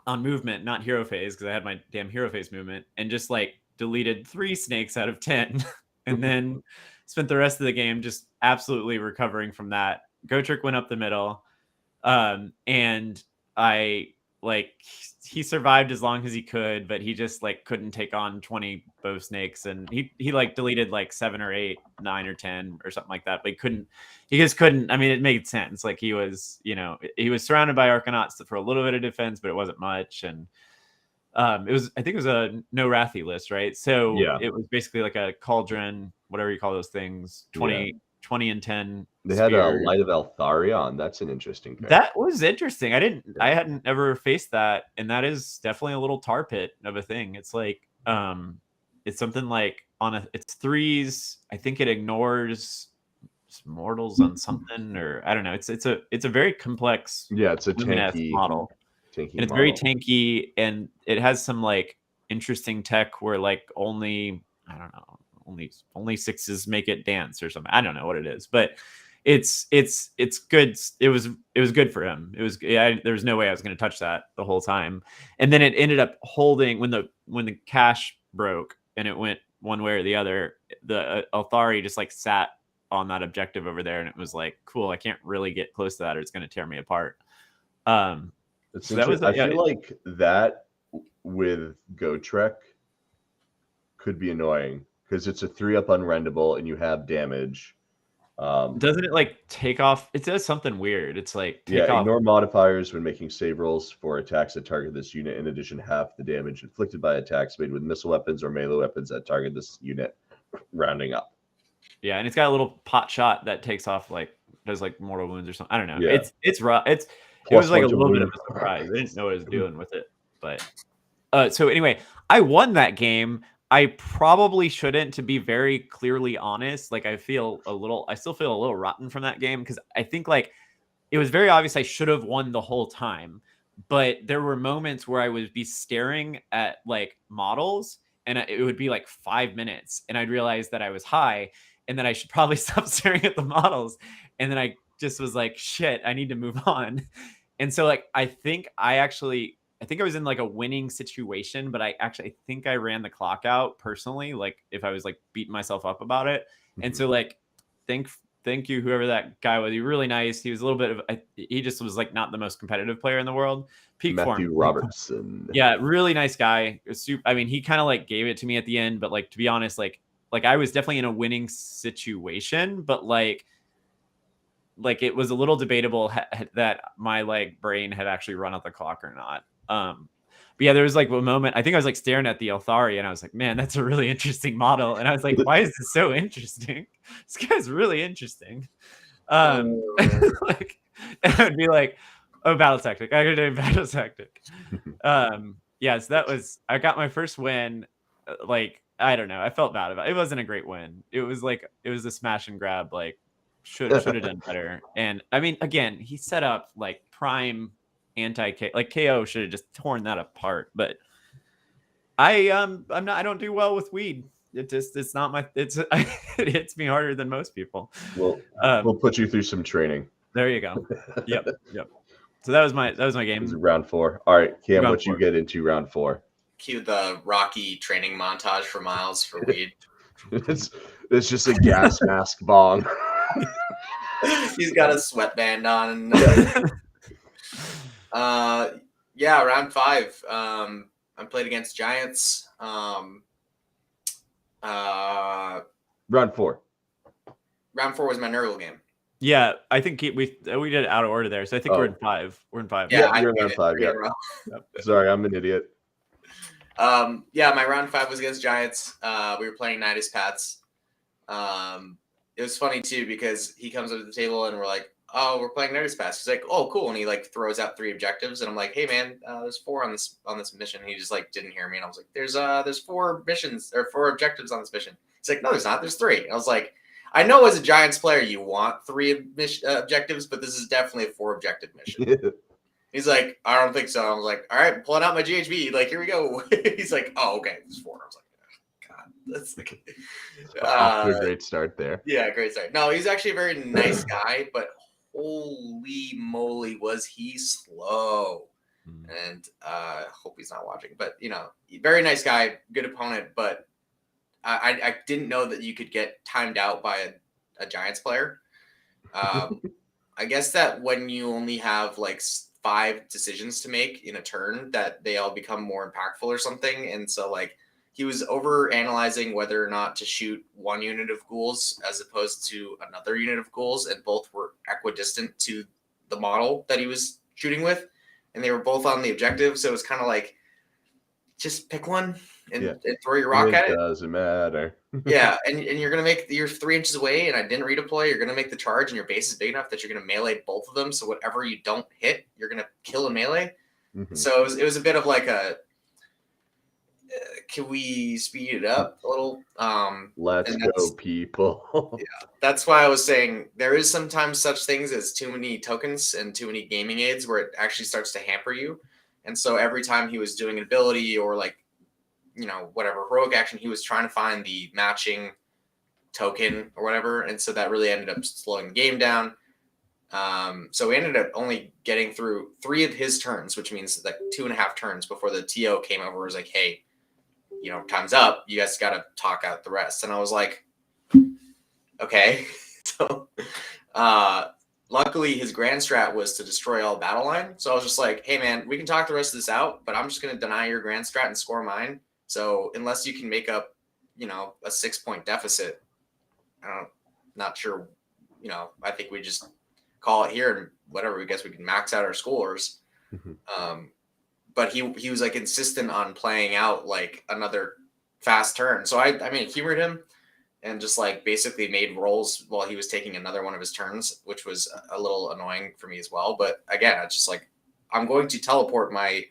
on movement, not hero phase, because I had my damn hero phase movement, and just deleted 3 snakes out of 10. And then spent the rest of the game just absolutely recovering from that. Go Trick went up the middle. And I like he survived as long as he could, but he just like couldn't take on 20 bow snakes, and he like deleted like 7 or 8, 9 or 10 or something like that. But he just couldn't. I mean, it made sense. Like he was, he was surrounded by Arcanauts for a little bit of defense, but it wasn't much. And I think it was a no Wrathy list, right? So Yeah. it was basically like a cauldron, whatever you call those things, 20 and 10. They had a spears. Light of Eltharion. That's an interesting pick. That was interesting. I hadn't ever faced that, and that is definitely a little tar pit of a thing. It's like it's something like it's 3s. I think it ignores mortals on something, or I don't know. It's a very complex, it's a tanky model. And it's very tanky, and it has some like interesting tech where like only 6s make it dance or something. I don't know what it is, but it's good. It was good for him. There was no way I was going to touch that the whole time. And then it ended up holding when the cache broke and it went one way or the other. The Althari just like sat on that objective over there, and it was like, cool. I can't really get close to that, or it's going to tear me apart. So that was. I feel like that with Gotrek could be annoying because it's a 3-up unrendable and you have damage. Doesn't it like take off? It does something weird. It's like take off. Ignore modifiers when making save rolls for attacks that target this unit. In addition, half the damage inflicted by attacks made with missile weapons or melee weapons that target this unit, rounding up. Yeah, and it's got a little pot shot that takes off does like mortal wounds or something. I don't know. Yeah. It's rough. It was like a little bit of a surprise. I didn't know what I was doing with it, but so anyway, I won that game. I probably shouldn't, to be very clearly honest. Like I still feel a little rotten from that game because I think like it was very obvious I should have won the whole time, but there were moments where I would be staring at like models and it would be like 5 minutes and I'd realize that I was high and that I should probably stop staring at the models. And then I just was like, shit, I need to move on. And so like, I think I was in like a winning situation, but I think I ran the clock out personally. Like if I was like beating myself up about it. And so like, thank you, whoever that guy was. He was really nice. He was a little bit of, he just was like not the most competitive player in the world. Matthew Robertson. Yeah. Really nice guy. I mean, he kind of like gave it to me at the end, but like, to be honest, like I was definitely in a winning situation, but like it was a little debatable that my like brain had actually run out the clock or not. But yeah, there was like a moment, I think I was like staring at the Althari and I was like, man, that's a really interesting model. And I was like, why is this so interesting? This guy's really interesting. Like, and I'd be like, oh, battle tactic. I gotta do battle tactic. Yeah, so I got my first win. Like, I don't know. I felt bad about it. It wasn't a great win. It was a smash and grab, like should have done better. And I mean, again, he set up like prime anti-K, like KO should have just torn that apart. But I don't do well with weed. It hits me harder than most people. Well, we'll put you through some training. There you go. Yep. So that was my game. This is round 4. All right, Cam, what you get into round 4? Cue the Rocky training montage for Miles for weed. It's just a gas mask bong. He's got a sweatband on. Yeah, round 5. I played against Giants. Round 4. Round 4 was my Nurgle game. Yeah, I think we did it out of order there. So I think we're in 5. We're in 5. Yeah, you're in round 5. Yeah. Sorry, I'm an idiot. Yeah, my round 5 was against Giants. We were playing Nidus Pats. It was funny too because he comes up to the table and we're like, "Oh, we're playing Nidus Pats." He's like, "Oh, cool," and he like throws out 3 objectives, and I'm like, "Hey, man, there's 4 on this mission." And he just like didn't hear me, and I was like, "There's 4 missions or 4 objectives on this mission." He's like, "No, there's not. There's 3." And I was like, "I know as a Giants player you want 3 objectives, but this is definitely a 4 objective mission." He's like, "I don't think so." I was like, "All right, pulling out my GHB. Like, here we go." He's like, "Oh, okay, there's 4." I was like, oh, "God, that's like a great start there." Yeah, great start. No, he's actually a very nice guy, but holy moly, was he slow. And hope he's not watching. But, very nice guy, good opponent. But I didn't know that you could get timed out by a Giants player. I guess that when you only have like 5 decisions to make in a turn that they all become more impactful or something. And so like he was over analyzing whether or not to shoot one unit of ghouls as opposed to another unit of ghouls, and both were equidistant to the model that he was shooting with, and they were both on the objective. So it was kind of like, just pick one and throw your rock at it. Doesn't matter. Yeah, and you're gonna make, you're 3 inches away, and I didn't redeploy. You're gonna make the charge, and your base is big enough that you're gonna melee both of them. So whatever you don't hit, you're gonna kill in melee. So it was a bit of like a, can we speed it up a little? Let's go, people. Yeah, that's why I was saying there is sometimes such things as too many tokens and too many gaming aids where it actually starts to hamper you. And so every time he was doing an ability or like, you know, whatever heroic action, he was trying to find the matching token or whatever. And so that really ended up slowing the game down. So we ended up only getting through 3 of his turns, which means like 2.5 turns before the TO came over and was like, hey, you know, time's up. You guys got to talk out the rest. And I was like, okay. So, luckily his grand strat was to destroy all battle line. So I was just like, hey man, we can talk the rest of this out, but I'm just going to deny your grand strat and score mine. So unless you can make up, you know, a 6-point deficit, not sure, you know, I think we just call it here and whatever, I guess we can max out our scores. But he was like insistent on playing out like another fast turn. So I mean, humored him and just like basically made rolls while he was taking another one of his turns, which was a little annoying for me as well. But again, it's just like, I'm going to teleport my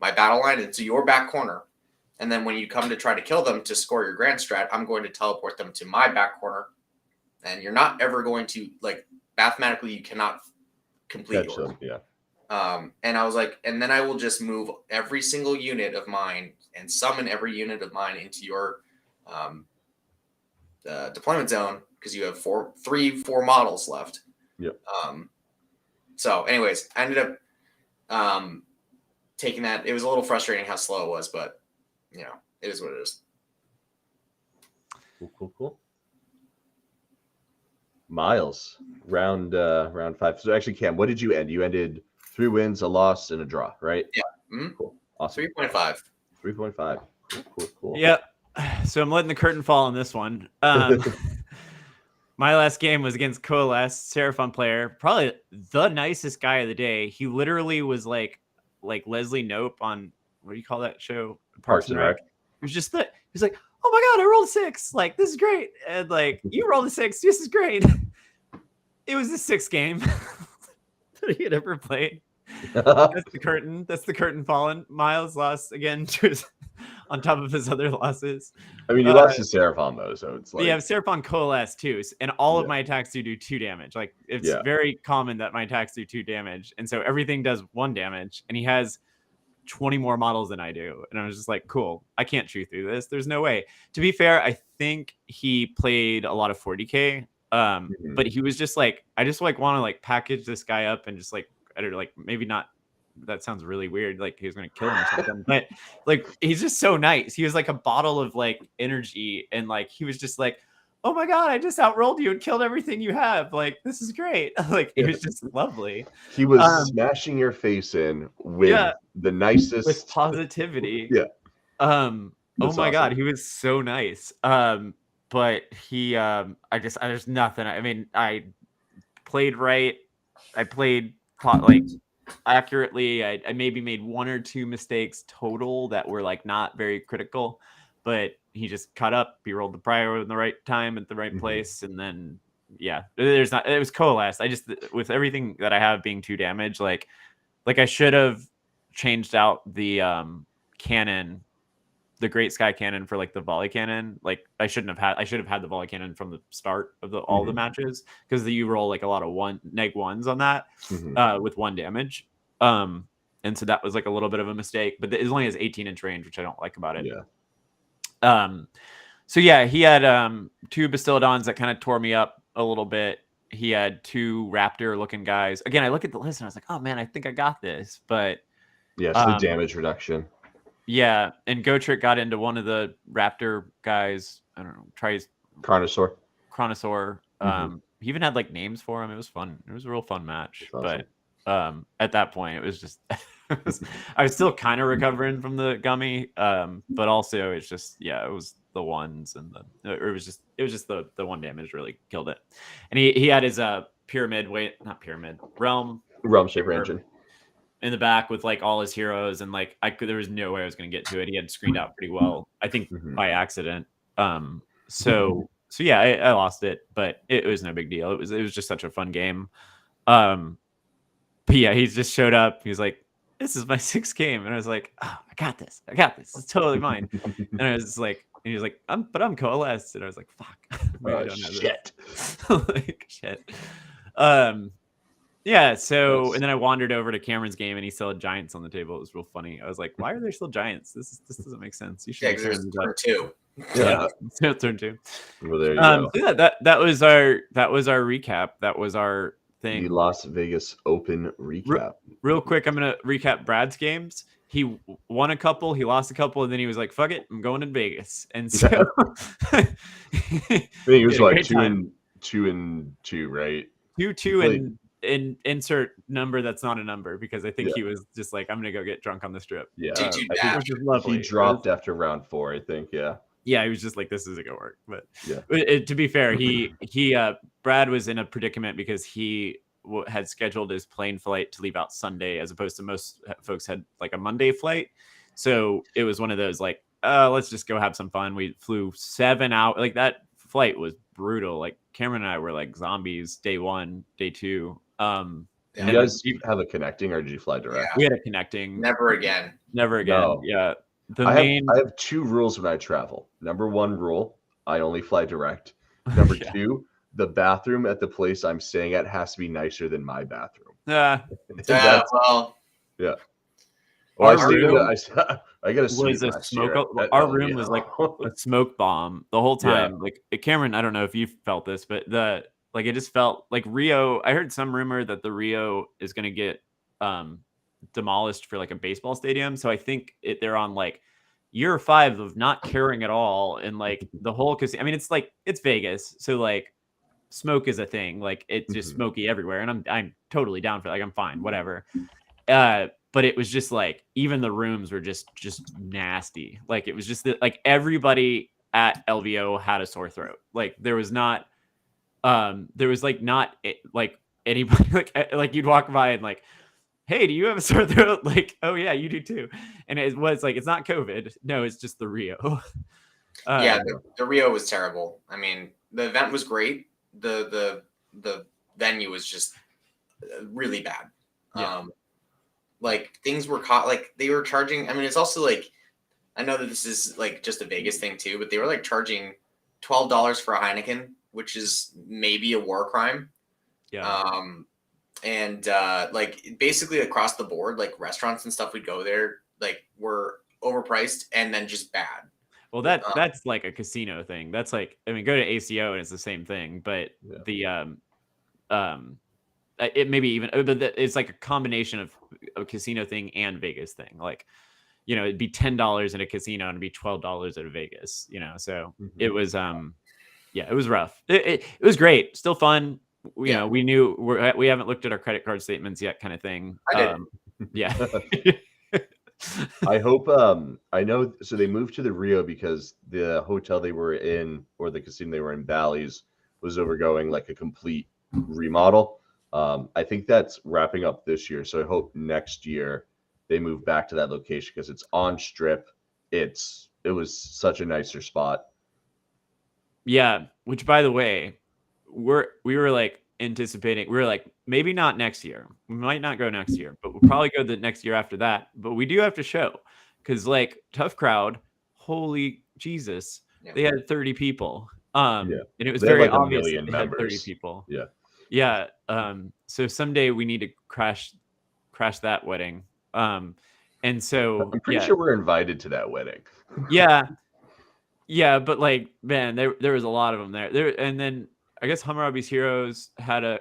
battle line into your back corner. And then when you come to try to kill them to score your grand strat, I'm going to teleport them to my back corner. And you're not ever going to, like, mathematically, you cannot complete yours. Them, yeah. And I was like, and then I will just move every single unit of mine and summon every unit of mine into your deployment zone, because you have 4 models left. Yep. So anyways, I ended up taking that. It was a little frustrating how slow it was, but you know, it is what it is. Cool. Miles, round 5. So actually, Cam, what did you end? You ended 3 wins, a loss, and a draw, right? Yeah. Cool. Awesome. 3.5. 3.5. Cool. Yep. So I'm letting the curtain fall on this one. My last game was against Coalesce, Seraphon player, probably the nicest guy of the day. He literally was like Leslie Knope on, what do you call that show? Parks and Rec. It was just that he was like, oh my God, I rolled a 6. Like, this is great. And like, you rolled a 6. This is great. It was the 6th game that he had ever played. That's the curtain fallen. Miles lost again on top of his other losses. I mean, you lost to Seraphon though, so it's like, yeah, Seraphon Coalesce too, and all of my attacks do 2 damage. Like, it's very common that my attacks do 2 damage, and so everything does 1 damage, and he has 20 more models than I do, and I was just like, cool, I can't chew through this. There's no way. To be fair, I think he played a lot of 40k, but he was just like, I just like want to like package this guy up and just like, I don't know, like maybe not. That sounds really weird. Like he was going to kill him or something, but like, he's just so nice. He was like a bottle of like energy. And like, he was just like, oh my God, I just outrolled you and killed everything you have. Like, this is great. Like, it was just lovely. He was smashing your face in with the nicest, with positivity. Yeah. Oh my awesome. God, he was so nice. But he, there's nothing. I mean, I played right. I played like accurately. I maybe made 1 or 2 mistakes total that were like not very critical, but he just caught up. He rolled the prior in the right time at the right place, and then it was Coalesce. I just, with everything that I have being 2 damage, like I should have changed out the cannon, the Great Sky Cannon, for like the volley cannon. Like I should have had the volley cannon from the start of all the matches, because you roll like a lot of -1s on that with 1 damage. And so that was like a little bit of a mistake, but it only has 18-inch range, which I don't like about it. So yeah, he had 2 Bastiladons that kind of tore me up a little bit. He had 2 Raptor looking guys. Again, I look at the list and I was like, oh man, I think I got this. But so the damage reduction. Yeah, and Gotrek got into one of the Raptor guys. I don't know, tries Chronosaur. He even had like names for him. It was fun. It was a real fun match. Awesome. At that point, it was just I was still kind of recovering from the gummy, but also it's just it was the ones and it was just the one damage really killed it. And he had his realm shaper engine in the back with like all his heroes, and like there was no way I was going to get to it. He had screened out pretty well, I think by accident. So yeah, I lost it, but it was no big deal. It was just such a fun game. But yeah, he just showed up. He was like, "This is my 6th game," and I was like, "Oh, I got this. It's totally mine." And I was like, and he was like, I'm coalesced, and I was like, "Fuck, maybe I don't have shit." Like shit. Yeah. So, and then I wandered over to Cameron's game, and he still had giants on the table. It was real funny. I was like, "Why are there still giants? This doesn't make sense. You should." Yeah, because there's turn 2. Yeah, turn 2. Well, there you go. So yeah, that was our recap. That was our thing. The Las Vegas Open recap. Real quick, I'm gonna recap Brad's games. He won a couple, he lost a couple, and then he was like, "Fuck it, I'm going to Vegas." And so I think it was like 2 and 2, right? 2 and insert number that's not a number, because I think he was just like, "I'm gonna go get drunk on the strip." Yeah, I which is lovely. He dropped after round 4, I think. Yeah, he was just like, "This isn't gonna work." But to be fair, Brad was in a predicament because he had scheduled his plane flight to leave out Sunday, as opposed to most folks had like a Monday flight. So it was one of those like, let's just go have some fun. We flew 7 hours. Like, that flight was brutal. Like, Cameron and I were like zombies day 1, day 2. You guys have a connecting, or did you fly direct? We had a connecting. Never again. No. Yeah. I have 2 rules when I travel. Number 1 rule, I only fly direct. Number 2, the bathroom at the place I'm staying at has to be nicer than my bathroom. Well, yeah. Our I got a smoke. Our room was like a smoke bomb the whole time. Like, Cameron, I don't know if you felt this, but it just felt like Rio. I heard some rumor that the Rio is going to get demolished for like a baseball stadium. So I think they're on like year 5 of not caring at all, and like the whole casino. I mean, it's like, it's Vegas, so like smoke is a thing. Like, it's just smoky everywhere, and I'm totally down for it. Like, I'm fine, whatever. But it was just like, even the rooms were just nasty. Like, it was just like everybody at LVO had a sore throat. Like, there was not like anybody like you'd walk by and like, "Hey, do you have a sore throat?" Like, "Oh yeah, you do too." And it was like, it's not COVID. No, it's just the Rio. The Rio was terrible. I mean, the event was great. The venue was just really bad. Like, things were caught, like they were charging. I mean, it's also like, I know that this is like just a Vegas thing too, but they were like charging $12 for a Heineken, which is maybe a war crime. And like, basically across the board, like restaurants and stuff we'd go there, like, were overpriced and then just bad. Well, that's like a casino thing. That's like, I mean, go to ACO and it's the same thing, but it maybe even, but it's like a combination of a casino thing and Vegas thing. Like, it'd be $10 in a casino and it'd be $12 at a Vegas. So it was it was rough. It was great, still fun. We knew we haven't looked at our credit card statements yet, kind of thing. I did. I hope I know. So they moved to the Rio because the hotel they were in, or the casino they were in, Bally's, was overgoing like a complete remodel. I think that's wrapping up this year. So I hope next year they move back to that location, because it's on Strip. It was such a nicer spot. Yeah, which, by the way, we were like anticipating. We were like, maybe not next year. We might not go next year, but we'll probably go the next year after that. But we do have to show, because like, Tough Crowd, holy Jesus, they had 30 people. And it was very obvious that they had 30 people. Yeah. So someday we need to crash that wedding. And so I'm pretty sure we're invited to that wedding. Yeah, but like, man, there was a lot of them there. And then I guess Hammurabi's Heroes had a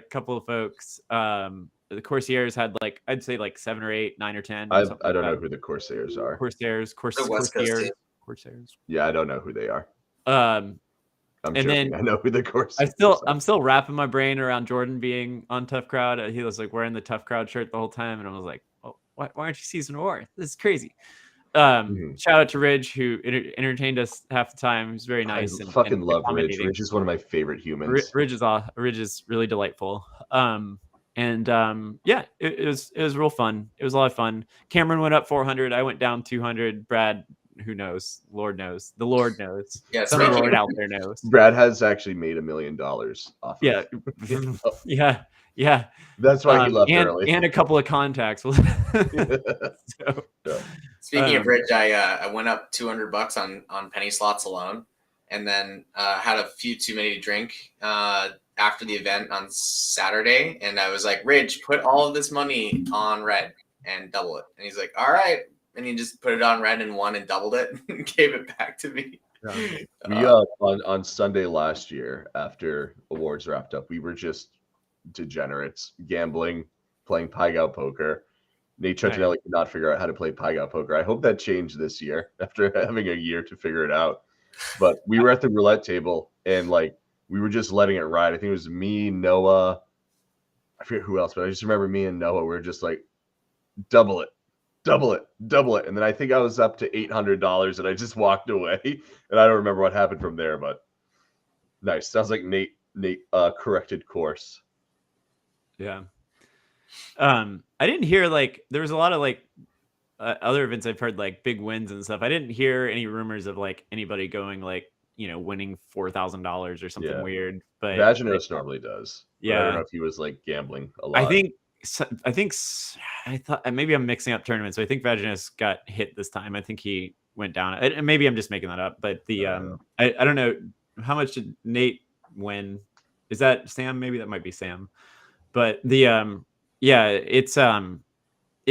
couple of folks. The Corsairs had like, I'd say like 7 or 8, 9 or 10. I don't know who the Corsairs are. Corsairs. Corsairs. Yeah, I don't know who they are. I'm And joking. then I know who the Corsairs are. I'm still wrapping my brain around Jordan being on Tough Crowd. He was like wearing the Tough Crowd shirt the whole time, and I was like, oh, why aren't you season 4? This is crazy. Shout out to Ridge, who entertained us half the time. He was very nice. I and fucking love Ridge. accommodating. Ridge is one of my favorite humans. Ridge is really delightful. Yeah, it was real fun. It was a lot of fun. Cameron went up 400. I went down 200. Brad, who knows? Lord knows. The Lord knows. Yeah, Some Lord out there knows. Brad has actually made $1 million off. Yeah, yeah. That's why he left early. And a couple of contacts. Speaking of Rich, I went up $200 on penny slots alone, and then had a few too many to drink after the event on Saturday, and I was like, Ridge, put all of this money on red and double it. And he's like, all right. And he just put it on red and won and doubled it and gave it back to me. We on Sunday last year, after awards wrapped up, we were just degenerates, gambling, playing Pie-Gow poker. Nate Ciancinelli could not figure out how to play Pie-Gow poker. I hope that changed this year after having a year to figure it out. But we were at the roulette table and like we were just letting it ride. I think it was me, Noah, I forget who else, but I just remember me and Noah were just like, double it. And then I think I was up to $800 and I just walked away. And I don't remember what happened from there, but nice. Sounds like Nate corrected course. Yeah. I didn't hear like there was a lot of like other events I've heard like big wins and stuff. I didn't hear any rumors of like anybody going like, winning $4,000 or something weird. But Vaginos normally does. Yeah. I don't know if he was like gambling a lot. I thought maybe I'm mixing up tournaments. So I think Vaginos got hit this time. I think he went down. And maybe I'm just making that up. But I don't know how much did Nate win. Is that Sam? Maybe that might be Sam. But it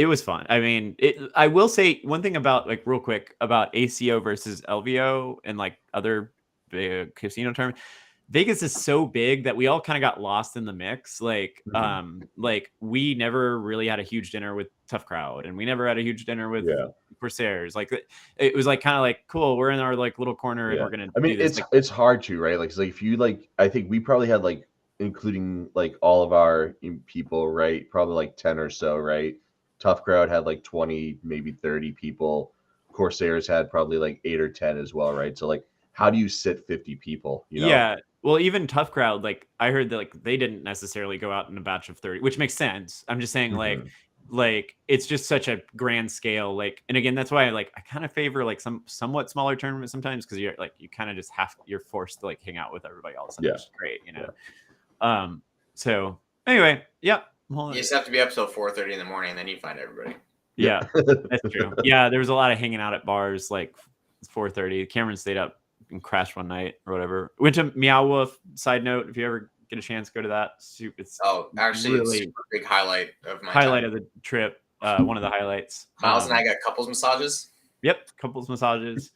was fun. I mean, I will say one thing about like real quick about ACO versus LVO and like other big casino tournaments. Vegas is so big that we all kind of got lost in the mix. Like, like we never really had a huge dinner with Tough Crowd, and we never had a huge dinner with Corsairs. Like, it was like kind of like cool. We're in our like little corner, and we're gonna. I mean, it's hard to right. Like, if you like, I think we probably had like, including like all of our people, right? Probably like 10 or so, right? Tough Crowd had like 20, maybe 30 people. Corsairs had probably like 8 or 10 as well, right? So like, how do you sit 50 people? Yeah. Well, even Tough Crowd, like I heard that like they didn't necessarily go out in a batch of 30, which makes sense. I'm just saying like it's just such a grand scale. Like, and again, that's why I kind of favor like some somewhat smaller tournaments sometimes because you're like you kind of just you're forced to like hang out with everybody else. Which is great, So anyway, you just have to be up till 4:30 in the morning, and then you find everybody. Yeah, that's true. Yeah, there was a lot of hanging out at bars like 4:30. Cameron stayed up and crashed one night or whatever. Went to Meow Wolf. Side note, if you ever get a chance, go to that. It's actually really a super big highlight of my time. Of the trip. One of the highlights. Miles and I got couples massages. Yep, couples massages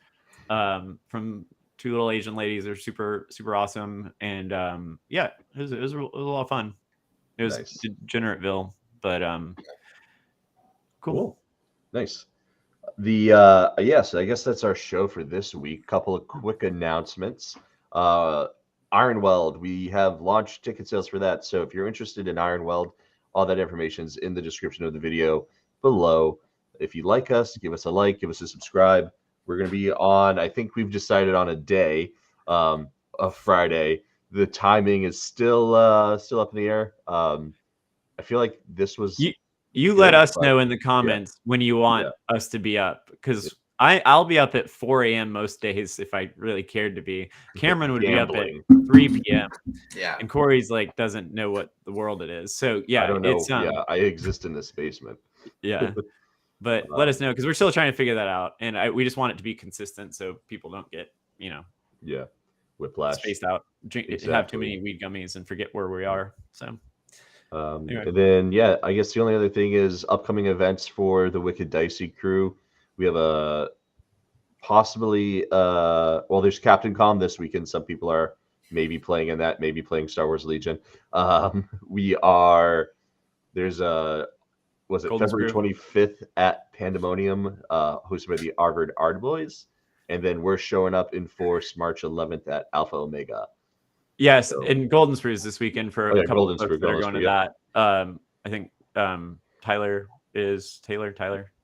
from 2 little Asian ladies. They're super super awesome, and it was a lot of fun. It was Degenerateville, but cool. Nice. So I guess that's our show for this week. Couple of quick announcements. Ironweld, we have launched ticket sales for that. So if you're interested in Ironweld, all that information is in the description of the video below. If you like us, give us a like, give us a subscribe. We're going to be on, I think we've decided on a day, a Friday. The timing is still up in the air. I feel like this was... You let us know in the comments when you want us to be up, because I'll be up at 4 a.m. most days if I really cared to be. Cameron would be up at 3 p.m. Yeah. And Korey's like doesn't know what the world it is. So I don't know. I exist in this basement. Yeah. But let us know because we're still trying to figure that out. And we just want it to be consistent so people don't get, whiplash. Spaced out, have too many weed gummies and forget where we are. So anyway. And then I guess the only other thing is upcoming events for the Wicked Dicey crew. We have a possibly there's Captain Com this weekend. Some people are maybe playing in that, maybe playing Star Wars Legion. There's February 25th at Pandemonium, hosted by the Harvard Art Boys. and then we're showing up in force March 11th at Alpha Omega. Yes, So- and Golden Sprues this weekend for a couple of folks that are Golden going Sprue, to that. I think Tyler.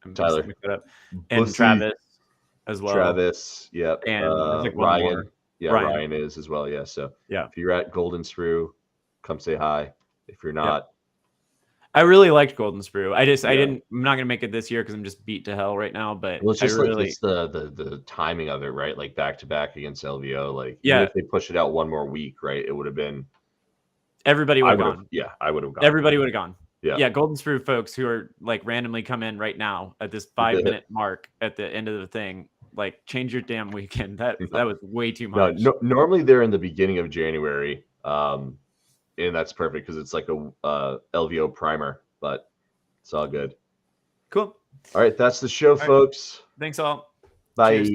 I'm mixing it up. And Bussy, Travis as well. Travis, yep. And there's like one Ryan. more. Yeah, Ryan is as well. Yeah. So yeah, if you're at Golden Sprue, come say hi. If you're not, I really liked Golden Sprue. I'm not gonna make it this year because I'm just beat to hell right now. But well, it's just it's the timing of it, right? Like back to back against LVO. Like even if they push it out one more week, right? It would have been everybody would have gone. Yeah, I would have gone. Everybody would have gone. Yeah, Golden Sprue folks who are like randomly come in right now at this 5-minute mark at the end of the thing, like change your damn weekend. That was way too much. No, normally they're in the beginning of January, and that's perfect because it's like a LVO primer, but it's all good. Cool. All right, that's the show, folks. Thanks all. Bye. Cheers.